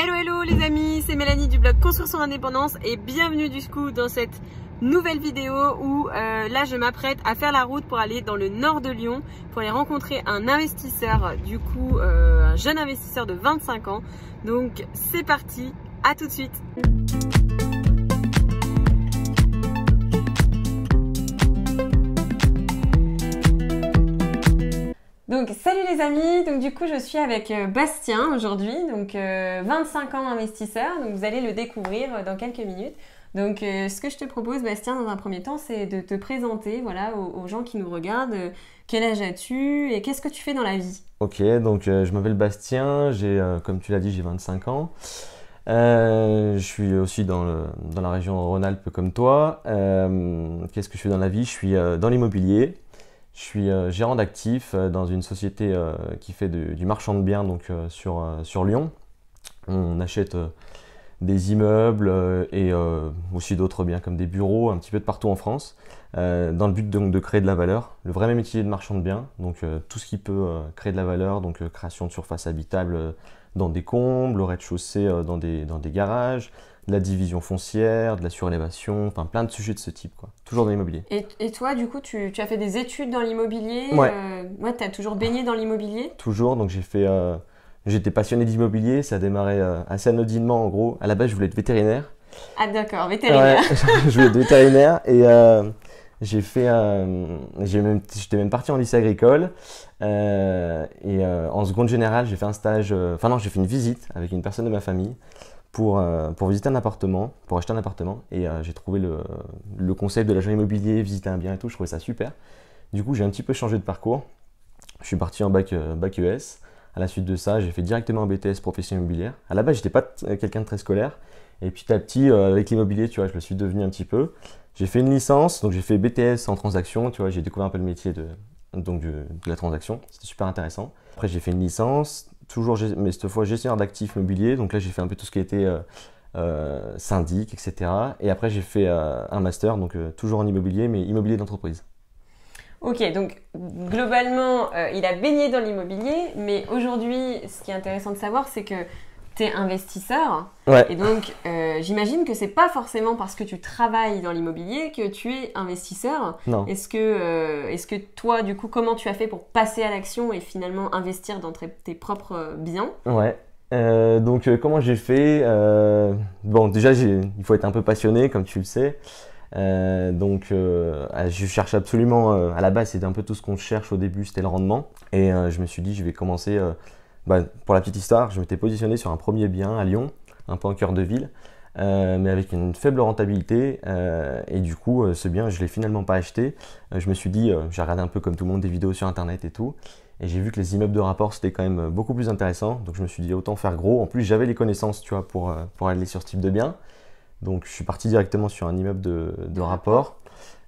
Hello hello les amis, c'est Mélanie du blog Construire son indépendance et bienvenue du coup dans cette nouvelle vidéo où là je m'apprête à faire la route pour aller dans le nord de Lyon pour aller rencontrer un investisseur, du coup un jeune investisseur de 25 ans. Donc c'est parti, à tout de suite. Donc salut les amis, donc du coup je suis avec Bastien aujourd'hui, donc 25 ans investisseur, donc vous allez le découvrir dans quelques minutes. Donc ce que je te propose Bastien dans un premier temps, c'est de te présenter voilà, aux gens qui nous regardent, quel âge as-tu et qu'est-ce que tu fais dans la vie? Ok, donc je m'appelle Bastien, comme tu l'as dit j'ai 25 ans. Je suis aussi dans la région Rhône-Alpes comme toi. Qu'est-ce que je fais dans la vie? Je suis dans l'immobilier. Je suis gérant d'actifs dans une société qui fait du marchand de biens donc, sur Lyon. On achète des immeubles et aussi d'autres biens comme des bureaux un petit peu de partout en France dans le but donc, de créer de la valeur. Le vrai métier de marchand de biens, donc tout ce qui peut créer de la valeur, donc création de surface habitable dans des combles, au rez-de-chaussée dans des garages, de la division foncière, de la surélévation, enfin plein de sujets de ce type, quoi. Toujours dans l'immobilier. Et toi, du coup, tu as fait des études dans l'immobilier? Ouais. Ouais, tu as toujours baigné dans l'immobilier? Toujours, donc j'étais passionné d'immobilier, ça a démarré assez anodinement en gros. À la base, je voulais être vétérinaire. Ah d'accord, vétérinaire. Ouais, je voulais être vétérinaire et j'étais même parti en lycée agricole en seconde générale, j'ai fait un stage, j'ai fait une visite avec une personne de ma famille pour visiter un appartement, pour acheter un appartement et j'ai trouvé le concept de l'agent immobilier, visiter un bien et tout, je trouvais ça super. Du coup, j'ai un petit peu changé de parcours. Je suis parti en bac ES. À la suite de ça, j'ai fait directement un BTS profession immobilière. À la base, j'étais pas quelqu'un de très scolaire. Et petit à petit, avec l'immobilier, tu vois, je le suis devenu un petit peu. J'ai fait une licence, donc j'ai fait BTS en transaction, tu vois, j'ai découvert un peu le métier de la transaction. C'était super intéressant. Après, j'ai fait une licence, mais cette fois gestionnaire d'actifs immobiliers. Donc là, j'ai fait un peu tout ce qui était syndic, etc. Et après, j'ai fait un master, donc toujours en immobilier, mais immobilier d'entreprise. Ok, donc globalement, il a baigné dans l'immobilier, mais aujourd'hui, ce qui est intéressant de savoir, c'est que tu es investisseur. Ouais. Et donc, j'imagine que c'est pas forcément parce que tu travailles dans l'immobilier que tu es investisseur. Non. Est-ce que toi, du coup, comment tu as fait pour passer à l'action et finalement investir dans tes propres biens? Ouais. Comment j'ai fait Bon, déjà, il faut être un peu passionné, comme tu le sais. Je cherche absolument, à la base c'était un peu tout ce qu'on cherche au début, c'était le rendement et je me suis dit je vais commencer, pour la petite histoire, je m'étais positionné sur un premier bien à Lyon, un peu en cœur de ville, mais avec une faible rentabilité et du coup ce bien je l'ai finalement pas acheté. Je me suis dit, j'ai regardé un peu comme tout le monde des vidéos sur internet et tout et j'ai vu que les immeubles de rapport c'était quand même beaucoup plus intéressant, donc je me suis dit autant faire gros. En plus j'avais les connaissances, tu vois, pour aller sur ce type de bien. Donc je suis parti directement sur un immeuble de rapport,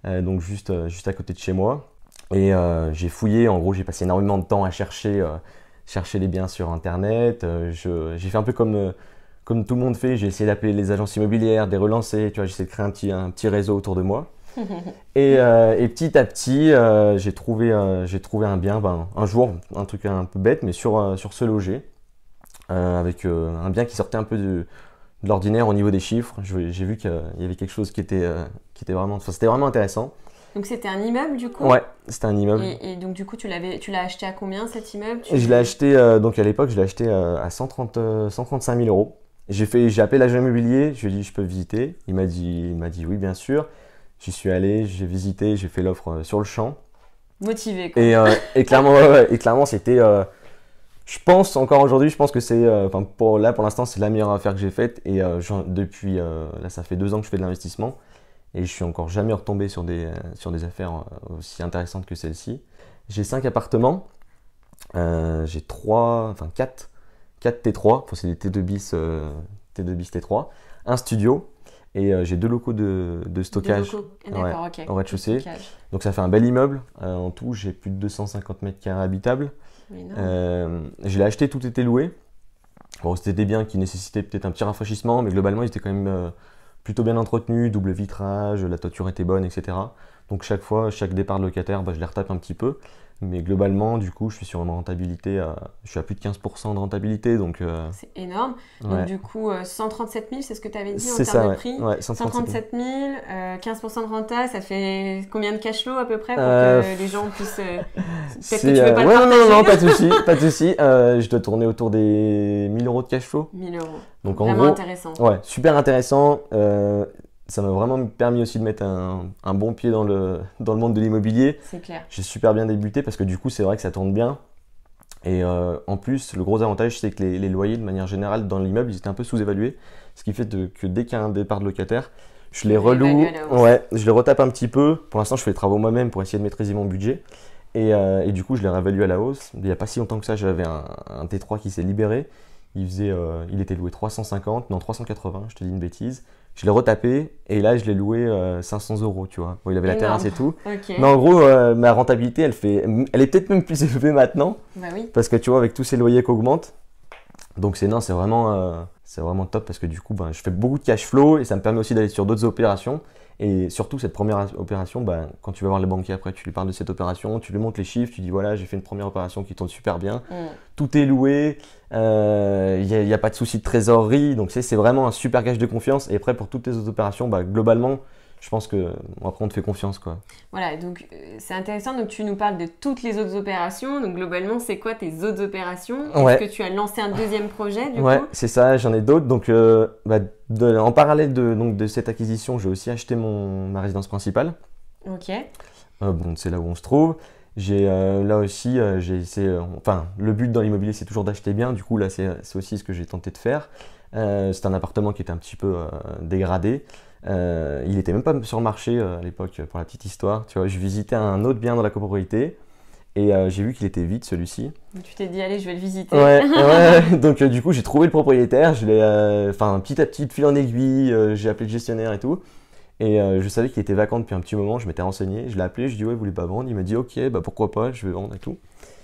donc juste à côté de chez moi. Et j'ai fouillé, en gros j'ai passé énormément de temps à chercher les biens sur internet. J'ai fait un peu comme tout le monde fait, j'ai essayé d'appeler les agences immobilières, de les relancer, tu vois, j'ai essayé de créer un petit réseau autour de moi. Et petit à petit, j'ai trouvé un bien, un jour, un truc un peu bête, mais sur Se Loger, avec un bien qui sortait un peu de l'ordinaire au niveau des chiffres. J'ai vu qu'il y avait quelque chose qui était vraiment, c'était vraiment intéressant. Donc c'était un immeuble du coup? Ouais, c'était un immeuble. Et donc du coup tu l'as acheté à combien cet immeuble? Je l'ai acheté, donc à l'époque je l'ai acheté à 135 000 euros. J'ai appelé l'agent immobilier, je lui ai dit je peux visiter. Il m'a dit oui bien sûr. J'y suis allé, j'ai visité, j'ai fait l'offre sur le champ. Motivé quoi. Et clairement c'était... je pense encore aujourd'hui, je pense que c'est, pour l'instant, c'est la meilleure affaire que j'ai faite. Et depuis, là, ça fait 2 ans que je fais de l'investissement. Et je suis encore jamais retombé sur des affaires aussi intéressantes que celle-ci. J'ai 5 appartements. J'ai 4 T3. C'est des T2 bis, T3. Un studio. Et j'ai 2 locaux de stockage. D'accord, ok. Au rez-de-chaussée. Donc ça fait un bel immeuble. En tout, j'ai plus de 250 mètres carrés habitables. Je l'ai acheté, tout était loué. Bon, c'était des biens qui nécessitaient peut-être un petit rafraîchissement, mais globalement, ils étaient quand même plutôt bien entretenus, double vitrage, la toiture était bonne, etc. Donc chaque fois, chaque départ de locataire, je les retape un petit peu. Mais globalement, du coup, je suis sur une rentabilité, je suis à plus de 15% de rentabilité. Donc, c'est énorme. Ouais. Donc du coup, 137 000, c'est ce que tu avais dit en C'est termes ça, de prix. ouais, 137 000, 15% de renta, ça fait combien de cash flow à peu près pour que les gens puissent... Peut-être que tu veux pas le ouais, partager. non, pas de souci, pas de souci. Je dois tourner autour des 1000 euros de cash flow. 1000 euros. Donc en Vraiment gros, intéressant. ouais, super intéressant. Ça m'a vraiment permis aussi de mettre un bon pied dans le monde de l'immobilier. C'est clair. J'ai super bien débuté parce que du coup, c'est vrai que ça tourne bien. Et en plus, le gros avantage, c'est que les loyers, de manière générale, dans l'immeuble, ils étaient un peu sous-évalués. Ce qui fait que dès qu'il y a un départ de locataire, je les reloue, ouais, je les retape un petit peu. Pour l'instant, je fais les travaux moi-même pour essayer de maîtriser mon budget. Et du coup, je les réévalue à la hausse. Il n'y a pas si longtemps que ça, j'avais un T3 qui s'est libéré. Il était loué 350, non 380, je te dis une bêtise. Je l'ai retapé et là je l'ai loué 500 €, tu vois. Bon, il avait la terrasse et tout. Okay. Mais en gros, ma rentabilité, elle est peut-être même plus élevée maintenant. Bah oui. Parce que tu vois, avec tous ces loyers qui augmentent. Donc c'est vraiment top parce que du coup, je fais beaucoup de cash flow et ça me permet aussi d'aller sur d'autres opérations. Et surtout, cette première opération, quand tu vas voir le banquier après, tu lui parles de cette opération, tu lui montres les chiffres, tu dis voilà, j'ai fait une première opération qui tourne super bien, tout est loué, il n'y a pas de souci de trésorerie, donc c'est vraiment un super gage de confiance. Et après, pour toutes tes autres opérations, globalement, je pense que après on te fait confiance, quoi. Voilà, donc c'est intéressant. Donc tu nous parles de toutes les autres opérations. Donc globalement, c'est quoi tes autres opérations? Est-ce que tu as lancé un deuxième projet du coup? Ouais, c'est ça, j'en ai d'autres. Donc en parallèle de cette acquisition, j'ai aussi acheté ma résidence principale. Ok. Bon, c'est là où on se trouve. Là aussi, j'ai essayé. Enfin, le but dans l'immobilier, c'est toujours d'acheter bien. Du coup, là, c'est aussi ce que j'ai tenté de faire. C'est un appartement qui était un petit peu dégradé. Il n'était même pas sur le marché à l'époque, pour la petite histoire. Tu vois, je visitais un autre bien dans la copropriété et j'ai vu qu'il était vide, celui-ci. Tu t'es dit, allez, je vais le visiter. Ouais. Donc du coup, j'ai trouvé le propriétaire. Petit à petit, de fil en aiguille, j'ai appelé le gestionnaire et tout. Et je savais qu'il était vacant depuis un petit moment. Je m'étais renseigné. Je l'ai appelé. Je lui ai dit, ouais, vous voulez pas vendre? Il m'a dit, ok, pourquoi pas, je vais vendre et tout.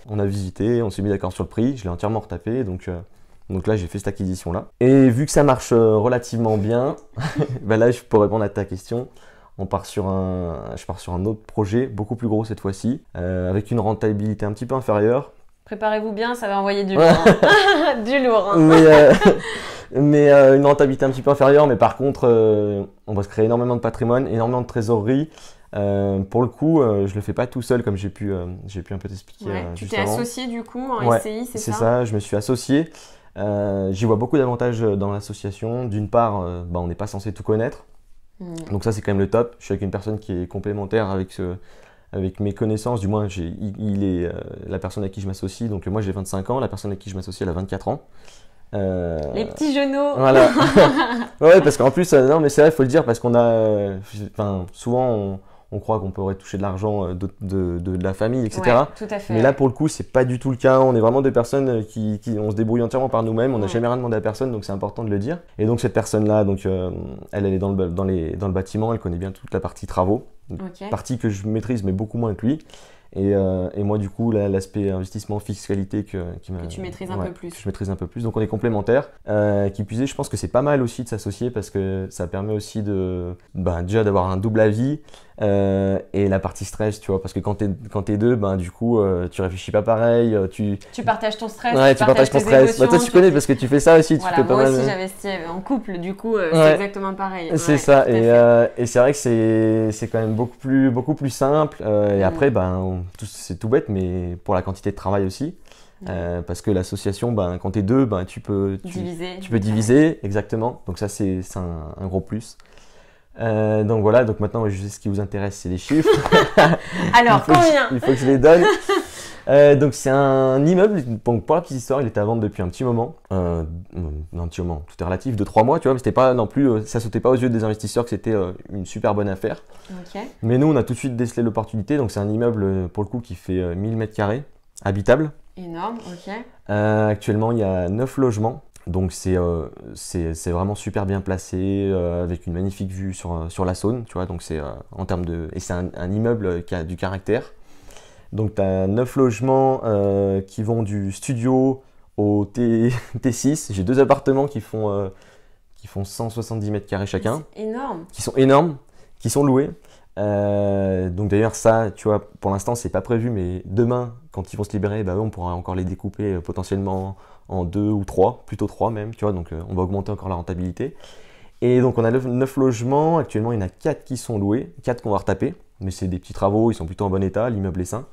On a visité, on s'est mis d'accord sur le prix. Je l'ai entièrement retapé. Donc là, j'ai fait cette acquisition-là. Et vu que ça marche relativement bien, là, pour répondre à ta question, je pars sur un autre projet, beaucoup plus gros cette fois-ci, avec une rentabilité un petit peu inférieure. Préparez-vous bien, ça va envoyer du lourd. Hein. Du lourd. Hein. Mais une rentabilité un petit peu inférieure. Mais par contre, on va se créer énormément de patrimoine, énormément de trésorerie. Pour le coup, je le fais pas tout seul comme j'ai pu un peu t'expliquer. Ouais, tu t'es associé du coup en SCI, c'est ça? C'est ça, je me suis associé. J'y vois beaucoup d'avantages dans l'association. D'une part, on n'est pas censé tout connaître. Donc ça, c'est quand même le top. Je suis avec une personne qui est complémentaire avec mes connaissances. Du moins, il est la personne avec qui je m'associe. Donc moi, j'ai 25 ans. La personne avec qui je m'associe, elle a 24 ans. Les petits genoux. Voilà. Ouais, parce qu'en plus, non, mais c'est vrai, il faut le dire, parce qu'on a... souvent, on croit qu'on pourrait toucher de l'argent de la famille, etc. Ouais, tout à fait. Mais là, pour le coup, c'est pas du tout le cas. On est vraiment des personnes qui on se débrouille entièrement par nous-mêmes. On n'a jamais rien demandé à personne, donc c'est important de le dire. Et donc cette personne-là, elle est dans le bâtiment. Elle connaît bien toute la partie travaux, partie que je maîtrise, mais beaucoup moins que lui. Et moi, du coup, l'aspect investissement, fiscalité que tu maîtrises un peu plus. Que je maîtrise un peu plus. Donc, on est complémentaires. Qui plus est, je pense que c'est pas mal aussi de s'associer parce que ça permet aussi déjà d'avoir un double avis et la partie stress, tu vois. Parce que quand t'es deux, du coup, tu réfléchis pas pareil. Tu partages ton stress. Ouais, tu partages ton stress. Toi, tu connais parce que tu fais ça aussi. Voilà, tu fais pas moi mal. Aussi, j'investis en couple. Du coup, c'est exactement pareil. C'est ça. Et c'est vrai que c'est quand même beaucoup plus simple. Et après, c'est tout bête, mais pour la quantité de travail aussi. Parce que l'association, quand tu es deux, tu peux diviser, exactement. Donc ça, c'est un gros plus. Donc voilà, donc maintenant, je sais ce qui vous intéresse, c'est les chiffres. Alors, combien? Il faut que je les donne. Donc c'est un immeuble, donc pour la petite histoire, il était à vendre depuis un petit moment. Un petit moment, tout est relatif, 2-3 mois, tu vois, mais c'était pas non plus, ça sautait pas aux yeux des investisseurs que c'était une super bonne affaire. Mais nous, on a tout de suite décelé l'opportunité. Donc c'est un immeuble, pour le coup, qui fait 1000 m², habitable. Énorme, ok. Actuellement, il y a 9 logements. Donc c'est vraiment super bien placé, avec une magnifique vue sur la Saône, tu vois. Donc c'est en termes de... Et c'est un immeuble qui a du caractère. Donc tu as 9 logements qui vont du studio au T6. J'ai 2 appartements qui font 170 m² chacun. C'est énorme. Qui sont énormes, qui sont loués. Donc d'ailleurs ça, tu vois, pour l'instant c'est pas prévu, mais demain, quand ils vont se libérer, bah, on pourra encore les découper potentiellement en 2 ou 3, plutôt 3 même, tu vois, donc on va augmenter encore la rentabilité. Et donc on a 9 logements, actuellement il y en a 4 qui sont loués, 4 qu'on va retaper, mais c'est des petits travaux, ils sont plutôt en bon état, l'immeuble est sain.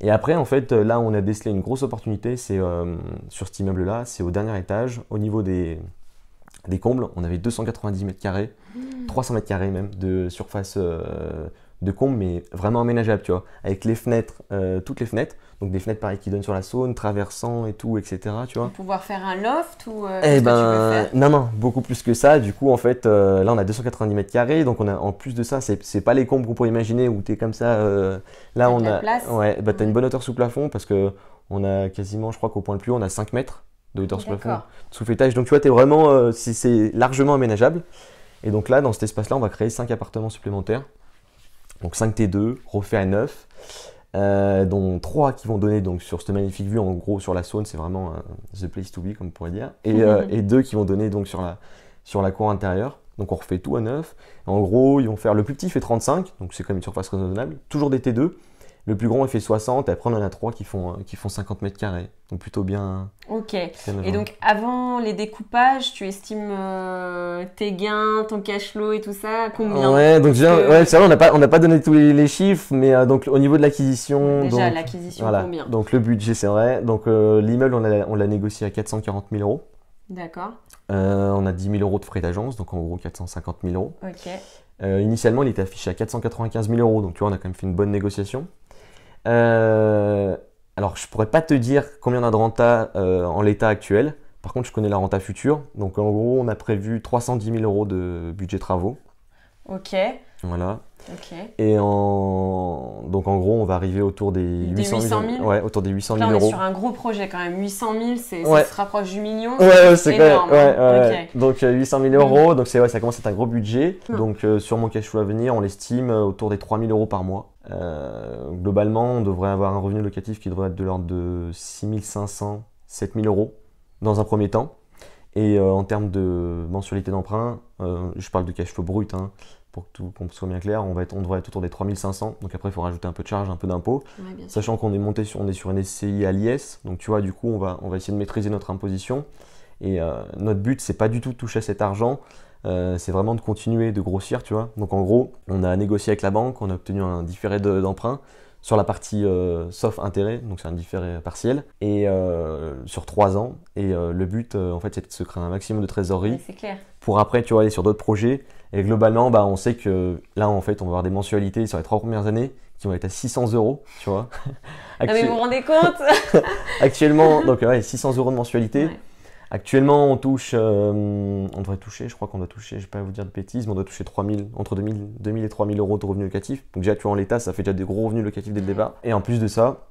Et après en fait là on a décelé une grosse opportunité, c'est sur cet immeuble là, c'est au dernier étage, au niveau des combles, on avait 290 mètres carrés, 300 mètres carrés même de surface de combles, mais vraiment aménageable, tu vois, avec les fenêtres, toutes les fenêtres, donc des fenêtres pareil qui donnent sur la Saône, traversant et tout, etc. Tu vois. Pour pouvoir faire un loft ou Eh qu'est-ce que tu veux faire? non, beaucoup plus que ça. Du coup, en fait, là, on a 290 mètres carrés, donc on a, en plus de ça, c'est pas les combles qu'on pourrait imaginer où tu es comme ça. Là, Avec on la a, place. ouais, bah, tu as une bonne hauteur sous plafond parce que on a quasiment, je crois qu'au point le plus haut, on a 5 mètres de hauteur sous plafond, D'accord. sous l'étage. Donc, tu vois, tu es vraiment, c'est largement aménageable. Et donc là, dans cet espace-là, on va créer 5 appartements supplémentaires. Donc 5 T2, refait à 9, dont 3 qui vont donner donc, sur cette magnifique vue, en gros sur la Saône, c'est vraiment the place to be, comme on pourrait dire. Et 2 qui vont donner donc, sur la cour intérieure. Donc on refait tout à 9. En gros, ils vont faire, le plus petit fait 35, donc c'est quand même une surface raisonnable, toujours des T2. Le plus grand, il fait 60, et après on en a 3 qui font 50 mètres carrés. Donc plutôt bien. Ok. bien Et donc, avant les découpages, tu estimes tes gains, ton cash flow et tout ça, à combien? Ouais, donc déjà, que- ouais, c'est vrai, on n'a pas donné tous les chiffres, mais donc au niveau de l'acquisition. Déjà, donc, l'acquisition, voilà. combien? Donc le budget, c'est vrai. Donc l'immeuble, on l'a négocié à 440 000 euros. D'accord. On a 10 000 euros de frais d'agence, donc en gros 450 000 euros. Ok. Initialement, il était affiché à 495 000 euros, donc tu vois, on a quand même fait une bonne négociation. Alors, je pourrais pas te dire combien on a de renta en l'état actuel. Par contre, je connais la renta future. Donc, en gros, on a prévu 310 000 euros de budget travaux. Ok. Voilà. Ok. Et donc, en gros, on va arriver autour des 800 000. 800 000? Ouais, autour des 800 Là, 000 on est euros. sur un gros projet quand même. 800 000, Ouais. ça se rapproche du million. Ouais, c'est quand même. énorme. Ouais, Hein. ouais. Donc 800 000 euros, donc c'est, ouais, ça commence à être un gros budget. Non. Donc sur mon cash flow à venir, on l'estime autour des 3 000 euros par mois. Globalement, on devrait avoir un revenu locatif qui devrait être de l'ordre de 6 500, 7 000 euros dans un premier temps. Et en termes de mensualité d'emprunt, je parle de cash flow brut, hein, pour qu'on soit bien clair, on devrait être autour des 3 500. Donc après, il faut rajouter un peu de charge, un peu d'impôt. Ouais, bien sûr. Sachant qu'on est monté on est sur une SCI à l'IS, donc tu vois, du coup, on va essayer de maîtriser notre imposition. Et notre but, c'est pas du tout de toucher à cet argent, c'est vraiment de continuer de grossir, tu vois. Donc en gros, on a négocié avec la banque, on a obtenu un différé d'emprunt sur la partie sauf intérêt, donc c'est un différé partiel, et sur 3 ans. Et le but, en fait, c'est de se créer un maximum de trésorerie Ouais, c'est clair. pour après, tu vois, aller sur d'autres projets. Et globalement, bah, on sait que là, en fait, on va avoir des mensualités sur les 3 premières années qui vont être à 600 euros, tu vois. Non, mais vous vous rendez compte? Actuellement, donc ouais, 600 euros de mensualité. Ouais. Actuellement, on touche, on devrait toucher, je crois qu'on doit toucher, je ne vais pas vous dire de bêtises, mais on doit toucher entre 2000 et 3000 euros de revenus locatifs. Donc déjà, tu vois, en l'état, ça fait déjà des gros revenus locatifs dès le départ. Et en plus de ça,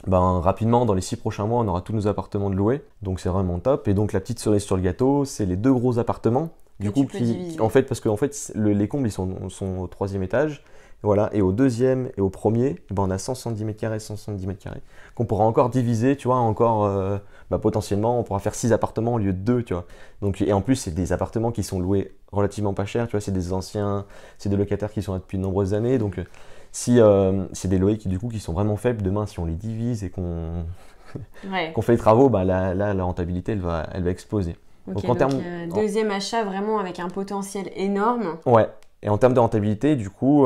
ben, rapidement, dans les 6 prochains mois, on aura tous nos appartements de louer. Donc c'est vraiment top. Et donc la petite cerise sur le gâteau, c'est les 2 gros appartements. Du Que coup, tu peux diviser. en fait, parce que en fait, les combles, ils sont au 3e étage. Voilà, et au 2e et au 1er, ben on a 170 mètres carrés, 170 mètres carrés, qu'on pourra encore diviser, tu vois, encore, potentiellement, on pourra faire 6 appartements au lieu de 2, tu vois. Donc, et en plus, c'est des appartements qui sont loués relativement pas cher, tu vois, c'est des anciens, c'est des locataires qui sont là depuis de nombreuses années, donc si c'est des loyers qui sont vraiment faibles, demain, si on les divise et qu'on Ouais. fait les travaux, bah, là, la rentabilité, elle va exploser. Ok, Donc, en donc, termes- deuxième achat vraiment avec un potentiel énorme. Ouais, et en termes de rentabilité, du coup,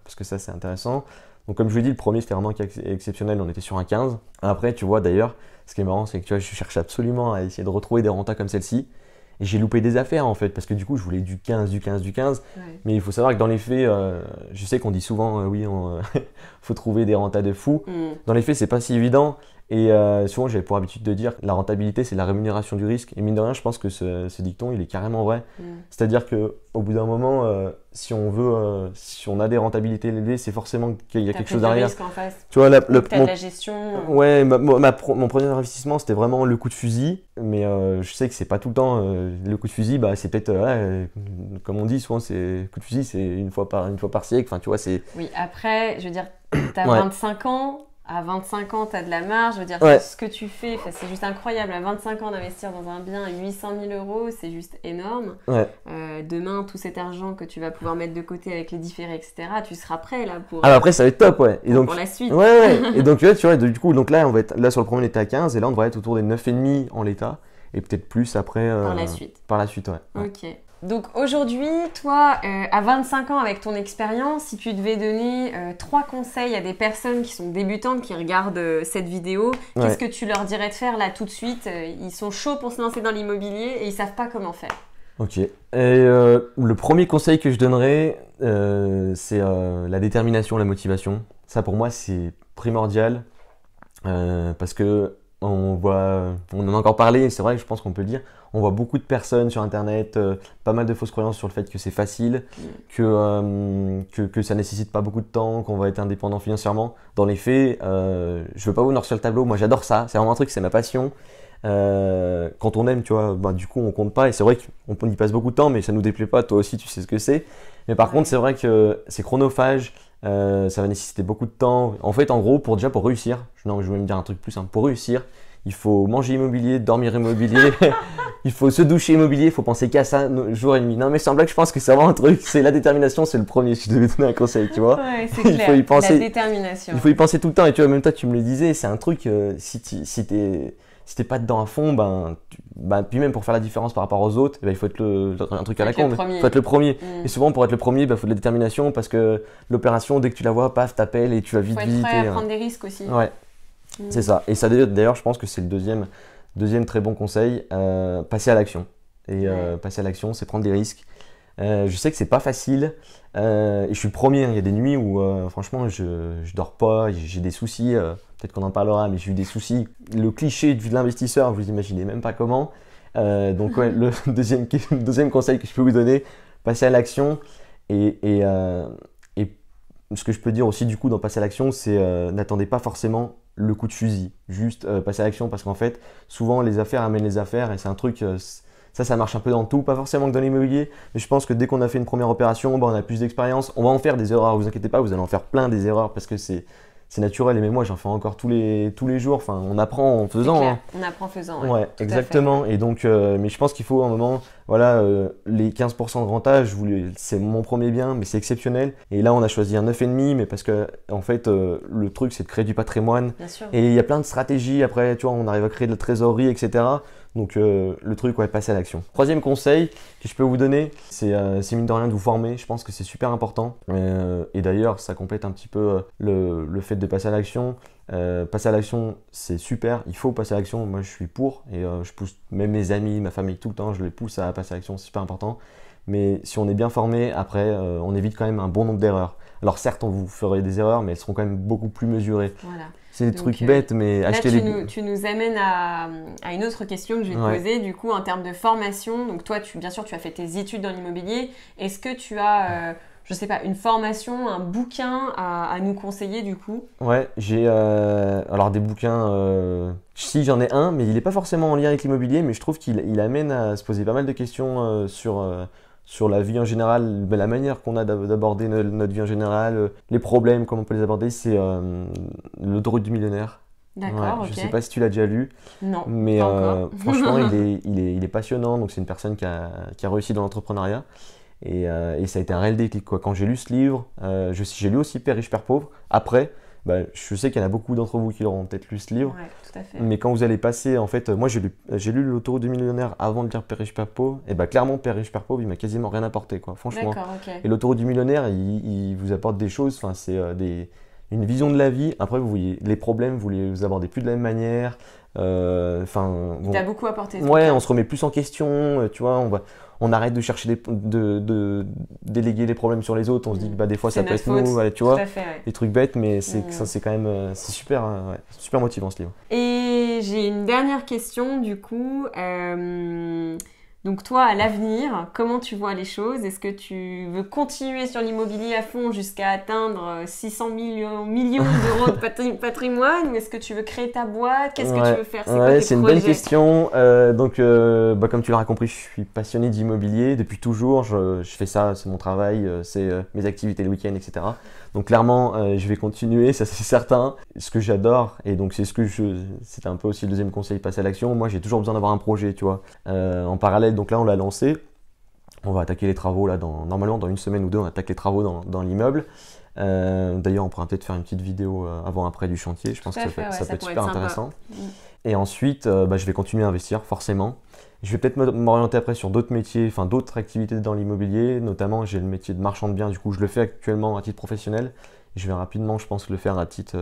parce que ça c'est intéressant, donc comme je vous l'ai dit, le premier c'était vraiment exceptionnel, on était sur un 15. Après, tu vois d'ailleurs, ce qui est marrant, c'est que tu vois, je cherche absolument à essayer de retrouver des rentas comme celle-ci, et j'ai loupé des affaires en fait, parce que du coup je voulais du 15, du 15, du 15, Ouais. mais il faut savoir que dans les faits, je sais qu'on dit souvent, oui, faut trouver des rentas de fou. Hmm. Dans les faits, c'est pas si évident. Et souvent, j'avais pour habitude de dire que la rentabilité, c'est la rémunération du risque. Et mine de rien, je pense que ce dicton, il est carrément vrai. Hmm. C'est-à-dire qu'au bout d'un moment, si on a des rentabilités élevées, c'est forcément qu'il y a T'as quelque pris chose du derrière. risque en face. Tu vois, T'as de la gestion. ouais, mon premier investissement, c'était vraiment le coup de fusil. Mais je sais que c'est pas tout le temps. Le coup de fusil, bah, c'est peut-être, comme on dit souvent, c'est coup de fusil, c'est une fois par siècle. Enfin, tu vois, c'est. Oui, après, je veux dire, t'as Ouais. 25 ans. à 25 ans, tu as de la marge. Je veux dire, ce que tu fais, c'est juste incroyable. À 25 ans, d'investir dans un bien à 800 000 €, c'est juste énorme. Demain, tout cet argent que tu vas pouvoir mettre de côté avec les différés, etc., tu seras prêt là pour... après, ça va être top, Et donc, pour la suite. Et donc, tu vois, du coup, donc là, on va être, là, sur le premier, on était à 15, et là, on devrait être autour des 9,5 en l'état, et peut-être plus après. Par la suite. Par la suite, Ok. Donc aujourd'hui, toi, à 25 ans, avec ton expérience, si tu devais donner 3 conseils à des personnes qui sont débutantes, qui regardent cette vidéo, qu'est-ce que tu leur dirais de faire là tout de suite? Ils sont chauds pour se lancer dans l'immobilier et ils savent pas comment faire. Ok. Et le premier conseil que je donnerais, c'est la détermination, la motivation. Ça, pour moi, c'est primordial parce que on en a encore parlé, c'est vrai que je pense qu'on peut le dire, on voit beaucoup de personnes sur internet, pas mal de fausses croyances sur le fait que c'est facile, que ça nécessite pas beaucoup de temps, qu'on va être indépendant financièrement. Dans les faits, je veux pas vous noir sur le tableau, moi j'adore ça, c'est vraiment un truc, c'est ma passion. Quand on aime, tu vois, du coup on compte pas, et c'est vrai qu'on y passe beaucoup de temps, mais ça nous déplaît pas, toi aussi tu sais ce que c'est. Mais par contre, c'est vrai que c'est chronophage. Ça va nécessiter beaucoup de temps. En fait, en gros, pour réussir, je vais même dire un truc plus simple. Pour réussir, il faut manger immobilier, dormir immobilier, il faut se doucher immobilier, il faut penser qu'à ça jour et nuit. Non, mais sans blague, je pense que c'est vraiment un truc. C'est la détermination, c'est le premier. Si je devais donner un conseil, tu vois. Ouais, c'est clair. Il faut y penser. La détermination. Il faut y penser tout le temps. Et tu vois, même toi, tu me le disais, c'est un truc. Si t'es pas dedans à fond, puis même pour faire la différence par rapport aux autres, il faut être un truc à la con. Il faut être le premier. Et souvent, pour être le premier, il faut de la détermination parce que l'opération, dès que tu la vois, paf, t'appelles et tu vas vite. Il faut être prêt à prendre des risques aussi. Ouais, c'est ça. Et ça, d'ailleurs, je pense que c'est le deuxième très bon conseil, passer à l'action. Et passer à l'action, c'est prendre des risques. Je sais que c'est pas facile. Et je suis le premier. Il y a des nuits où, franchement, je dors pas, j'ai des soucis. Peut-être qu'on en parlera, mais j'ai eu des soucis. Le cliché de l'investisseur, vous imaginez même pas comment. Donc, le deuxième conseil que je peux vous donner, passer à l'action. Et ce que je peux dire aussi, du coup, dans passer à l'action, c'est n'attendez pas forcément le coup de fusil. Juste passer à l'action parce qu'en fait, souvent, les affaires amènent les affaires et c'est un truc. Ça marche un peu dans tout, pas forcément que dans l'immobilier, mais je pense que dès qu'on a fait une première opération, on a plus d'expérience, on va en faire des erreurs, vous inquiétez pas, vous allez en faire plein des erreurs parce que c'est naturel, et même moi j'en fais encore tous les jours, enfin on apprend en faisant. Hein. On apprend en faisant, ouais exactement, et donc, mais je pense qu'il faut à un moment, les 15% de rentage, c'est mon premier bien, mais c'est exceptionnel, et là on a choisi un 9,5, mais parce que en fait le truc c'est de créer du patrimoine, et il y a plein de stratégies, après tu vois, on arrive à créer de la trésorerie, etc. Donc le truc, passer à l'action. Troisième conseil que je peux vous donner, c'est mine de rien de vous former. Je pense que c'est super important. Et d'ailleurs, ça complète un petit peu le fait de passer à l'action. Passer à l'action, c'est super. Il faut passer à l'action. Moi, je suis pour. Et je pousse même mes amis, ma famille, tout le temps, je les pousse à passer à l'action. C'est super important. Mais si on est bien formé, après, on évite quand même un bon nombre d'erreurs. Alors certes, on vous ferait des erreurs, mais elles seront quand même beaucoup plus mesurées. Voilà. C'est des trucs bêtes, mais là, tu nous amènes à une autre question que je vais te poser. Du coup, en termes de formation, donc toi, bien sûr, tu as fait tes études dans l'immobilier. Est-ce que tu as, je sais pas, une formation, un bouquin à nous conseiller du coup? Ouais, j'ai alors des bouquins. Si, j'en ai un, mais il n'est pas forcément en lien avec l'immobilier, mais je trouve qu'il amène à se poser pas mal de questions sur la vie en général, la manière qu'on a d'aborder notre vie en général, les problèmes, comment on peut les aborder, c'est L'autoroute du millionnaire. D'accord, ok. Je ne sais pas si tu l'as déjà lu. Non, mais pas encore. Franchement, il est passionnant. Donc c'est une personne qui a réussi dans l'entrepreneuriat. Et ça a été un réel déclic, quoi. Quand j'ai lu ce livre, j'ai lu aussi Père riche, Père pauvre. Après, je sais qu'il y en a beaucoup d'entre vous qui l'auront peut-être lu ce livre. Ouais, tout à fait. Mais quand vous allez passer, en fait, moi j'ai lu L'autoroute du millionnaire avant de lire Père riche, Père pauvre. Et clairement, Père riche, Père pauvre, il m'a quasiment rien apporté, quoi. Franchement. D'accord, ok. Et L'autoroute du millionnaire, il vous apporte des choses. Enfin, c'est une vision de la vie. Après, vous voyez, les problèmes, vous les abordez plus de la même manière. Il t'a beaucoup apporté. Ouais, on se remet plus en question. Tu vois, on arrête de chercher de déléguer les problèmes sur les autres. On se dit que des fois ça peut être nous, tu vois, des trucs bêtes, mais ça c'est quand même c'est super, super motivant ce livre. Et j'ai une dernière question du coup. Donc toi, à l'avenir, comment tu vois les choses? Est-ce que tu veux continuer sur l'immobilier à fond jusqu'à atteindre 600 millions d'euros de patrimoine, ou est-ce que tu veux créer ta boîte? Qu'est-ce que tu veux faire? C'est quoi tes c'est une projets? bonne question. Comme tu l'auras compris, je suis passionné d'immobilier depuis toujours. Je fais ça, c'est mon travail, c'est mes activités le week-end, etc. Donc clairement, je vais continuer, ça c'est certain. Ce que j'adore, et donc c'est un peu aussi le deuxième conseil, passer à l'action. Moi, j'ai toujours besoin d'avoir un projet, tu vois. En parallèle, donc là, on l'a lancé. On va attaquer les travaux là, normalement dans une semaine ou deux, on attaque les travaux dans l'immeuble. D'ailleurs, on pourra peut-être faire une petite vidéo avant-après du chantier. Je pense que ça peut être super intéressant. Et ensuite, je vais continuer à investir, forcément. Je vais peut-être m'orienter après sur d'autres métiers, enfin d'autres activités dans l'immobilier. Notamment, j'ai le métier de marchand de biens. Du coup, je le fais actuellement à titre professionnel. Je vais rapidement, je pense, le faire à titre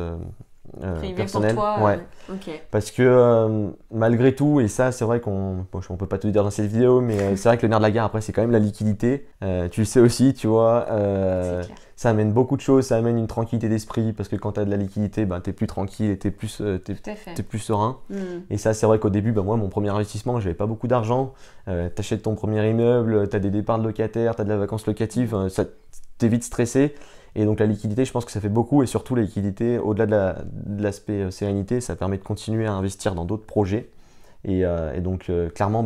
personnel. Pour toi, ouais. Okay. Parce que malgré tout, et ça, c'est vrai on peut pas tout dire dans cette vidéo, mais c'est vrai que le nerf de la guerre après, c'est quand même la liquidité. Tu le sais aussi, tu vois. Ça amène beaucoup de choses, ça amène une tranquillité d'esprit, parce que quand tu as de la liquidité, tu es plus tranquille et tu es plus serein. Et ça, c'est vrai qu'au début, moi, mon premier investissement, j'avais pas beaucoup d'argent. Tu achètes ton premier immeuble, tu as des départs de locataires, tu as de la vacance locative, ça t'es vite stressé. Et donc la liquidité, je pense que ça fait beaucoup, et surtout la liquidité, au-delà de l'aspect sérénité, ça permet de continuer à investir dans d'autres projets. Et donc clairement,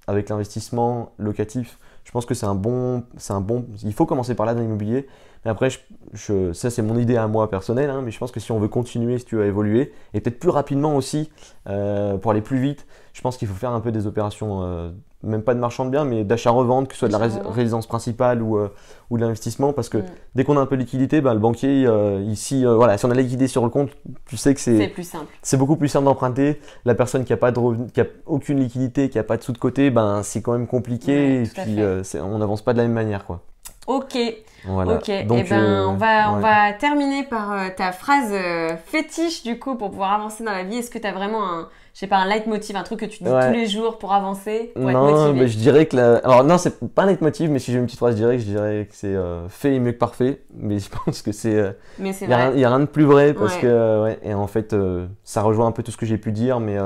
avec l'investissement locatif, je pense que c'est un bon. Il faut commencer par là dans l'immobilier. Mais après, ça c'est mon idée à moi personnelle, hein, mais je pense que si on veut continuer, si tu veux évoluer, et peut-être plus rapidement aussi, pour aller plus vite, je pense qu'il faut faire un peu des opérations, même pas de marchand de biens, mais d'achat-revente, que ce soit de la résidence principale ou de l'investissement, parce que dès qu'on a un peu de liquidité, le banquier, ici, voilà, si on a la liquidité sur le compte, tu sais que c'est plus simple. C'est beaucoup plus simple d'emprunter. La personne qui n'a pas de revenu, qui a aucune liquidité, qui n'a pas de sous de côté, c'est quand même compliqué, et puis on n'avance pas de la même manière, quoi. Ok. Voilà. Ok. Donc, on va terminer par ta phrase fétiche du coup pour pouvoir avancer dans la vie. Est-ce que tu as vraiment un leitmotiv, un truc que tu dis tous les jours pour avancer, pour être motivé? Je dirais que alors non, c'est pas un leitmotiv, mais si j'ai une petite phrase, je dirais que c'est fait est mieux que parfait. Mais je pense que c'est il y a rien de plus vrai, parce que et en fait ça rejoint un peu tout ce que j'ai pu dire, mais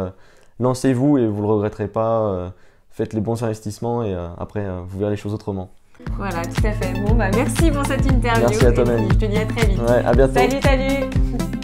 lancez-vous et vous le regretterez pas. Faites les bons investissements et après vous verrez les choses autrement. Voilà, tout à fait. Bon, merci pour cette interview. Merci à toi, Mélanie. Je te dis à très vite. À bientôt. Salut.